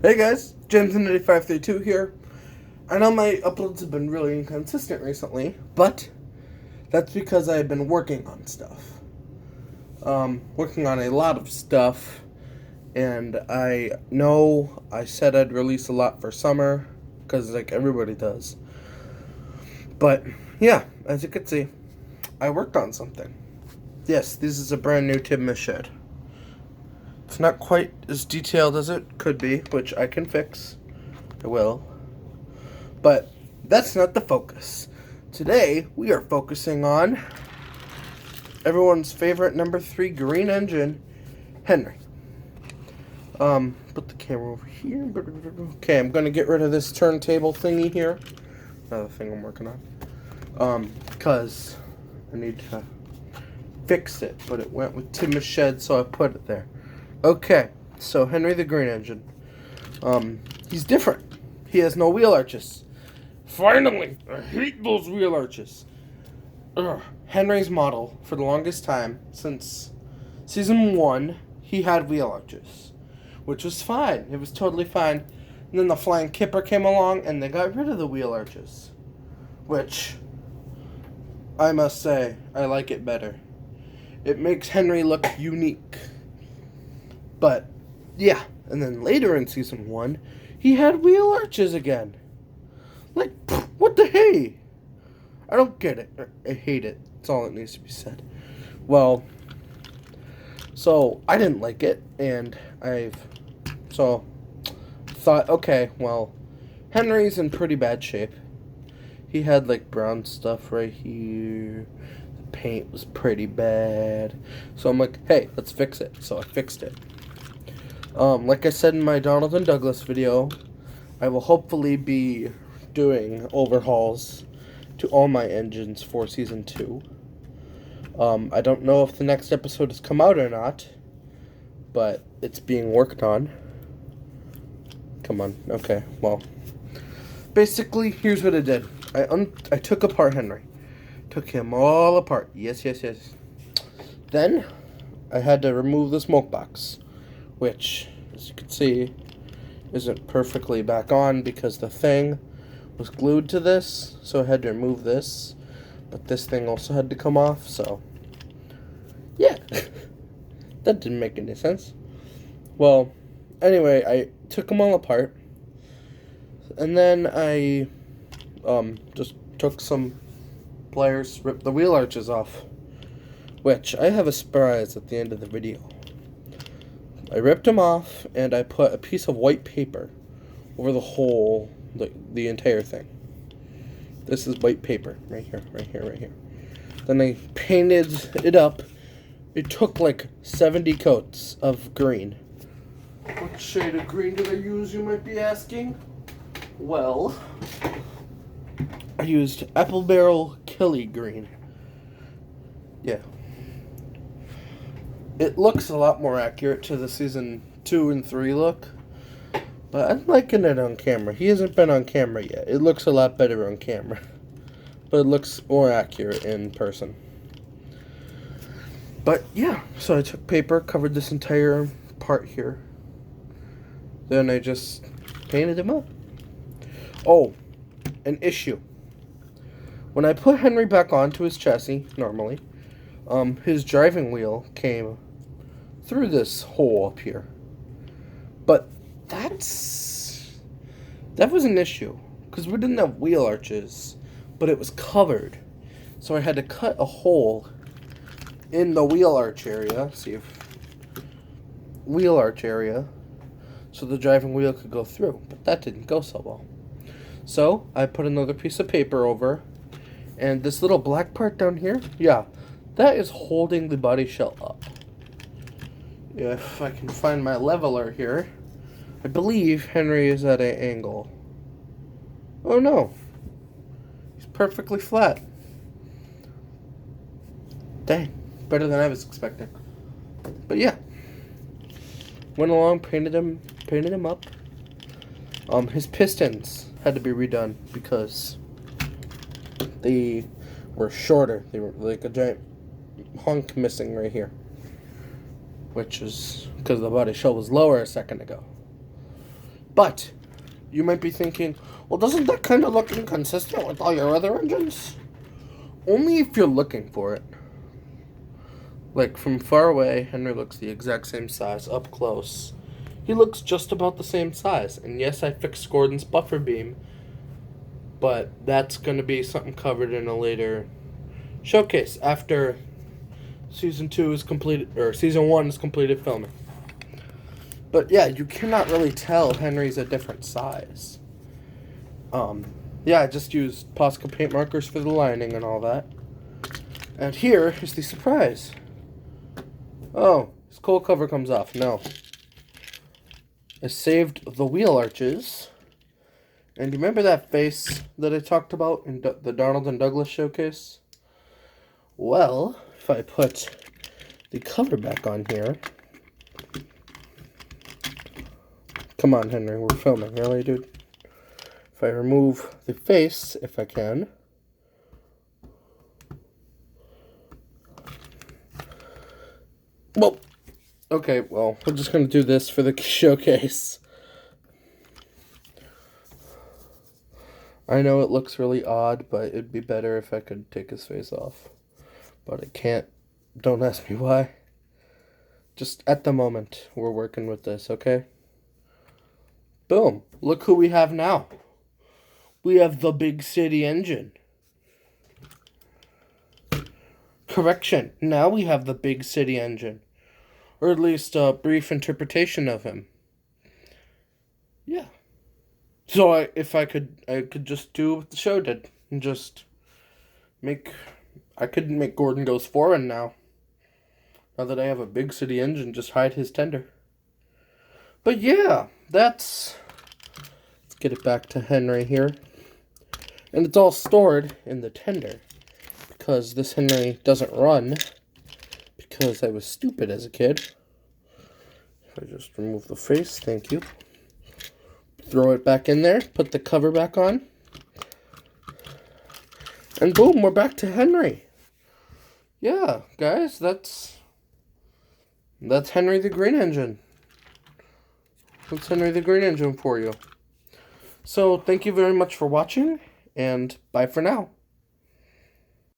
Hey guys, Jameson8532 here. I know my uploads have been really inconsistent recently, but that's because I've been working on stuff. Working on a lot of stuff, and I know I said I'd release a lot for summer, because like everybody does. But yeah, as you can see, I worked on something. Yes, this is a brand new Tibma shed. It's not quite as detailed as it could be, which I can fix. I will. But that's not the focus. Today, we are focusing on everyone's favorite number 3 green engine, Henry. Put the camera over here. Okay, I'm gonna get rid of this turntable thingy here. Another thing I'm working on. Because I need to fix it, but it went with Tibma's shed, so I put it there. Okay, so Henry the green engine. He's different. He has no wheel arches. Finally! I hate those wheel arches. Ugh. Henry's model, for the longest time, since season 1, he had wheel arches. Which was fine. It was totally fine. And then the Flying Kipper came along, and they got rid of the wheel arches. Which, I must say, I like it better. It makes Henry look unique. But, yeah. And then later in season 1, he had wheel arches again. Like, what the hey? I don't get it. I hate it. That's all that needs to be said. Well, so I didn't like it, and thought, okay, well, Henry's in pretty bad shape. He had like brown stuff right here. The paint was pretty bad. So I'm like, hey, let's fix it. So I fixed it. Like I said in my Donald and Douglas video, I will hopefully be doing overhauls to all my engines for season 2. I don't know if the next episode has come out or not, but it's being worked on. Come on, okay, well, basically, here's what I did. I took apart Henry. Took him all apart. Yes. Then, I had to remove the smoke box, which, as you can see, isn't perfectly back on because the thing was glued to this, so I had to remove this, but this thing also had to come off, so yeah. That didn't make any sense. Well, anyway, I took them all apart, and then I just took some pliers, ripped the wheel arches off, which I have a surprise at the end of the video. I ripped them off, and I put a piece of white paper over the whole, the entire thing. This is white paper, right here. Then I painted it up. It took like 70 coats of green. What shade of green did I use, you might be asking? Well, I used Apple Barrel Killy green. Yeah. It looks a lot more accurate to the season 2 and 3 look. But I'm liking it on camera. He hasn't been on camera yet. It looks a lot better on camera. But it looks more accurate in person. But yeah, so I took paper, covered this entire part here. Then I just painted him up. Oh, an issue. When I put Henry back onto his chassis, normally, his driving wheel came through this hole up here. But that was an issue, because we didn't have wheel arches, but it was covered. So I had to cut a hole in the wheel arch area, so the driving wheel could go through, but that didn't go so well. So I put another piece of paper over, and this little black part down here, yeah, that is holding the body shell up. If I can find my leveler here, I believe Henry is at an angle. Oh no, he's perfectly flat. Dang, better than I was expecting. But yeah, went along, painted him up. His pistons had to be redone because they were shorter. They were like a giant hunk missing right here, which is because the body shell was lower a second ago. But you might be thinking, well, doesn't that kind of look inconsistent with all your other engines? Only if you're looking for it. Like, from far away, Henry looks the exact same size. Up close, he looks just about the same size. And yes, I fixed Gordon's buffer beam, but that's going to be something covered in a later showcase after Season 2 is completed, or Season 1 is completed filming. But yeah, you cannot really tell Henry's a different size. Yeah, I just used Posca paint markers for the lining and all that. And here is the surprise. Oh, his coal cover comes off. No. I saved the wheel arches. And you remember that face that I talked about in the Donald and Douglas showcase? Well, if I put the cover back on here... Come on, Henry, we're filming. Really, dude? If I remove the face, if I can... Well, okay, well, we're just going to do this for the showcase. I know it looks really odd, but it'd be better if I could take his face off. But I can't. Don't ask me why. Just at the moment, we're working with this, okay? Boom. Look who we have now. We have the Big City Engine. Correction. Now we have the Big City Engine. Or at least a brief interpretation of him. Yeah. So I could just do what the show did. And just I could make Gordon Goes Foreign now. Now that I have a Big City Engine, just hide his tender. But yeah, let's get it back to Henry here. And it's all stored in the tender. Because this Henry doesn't run. Because I was stupid as a kid. If I just remove the face, thank you. Throw it back in there, put the cover back on. And boom, we're back to Henry. Yeah, guys, that's Henry the Green Engine. That's Henry the Green Engine for you. So, thank you very much for watching, and bye for now.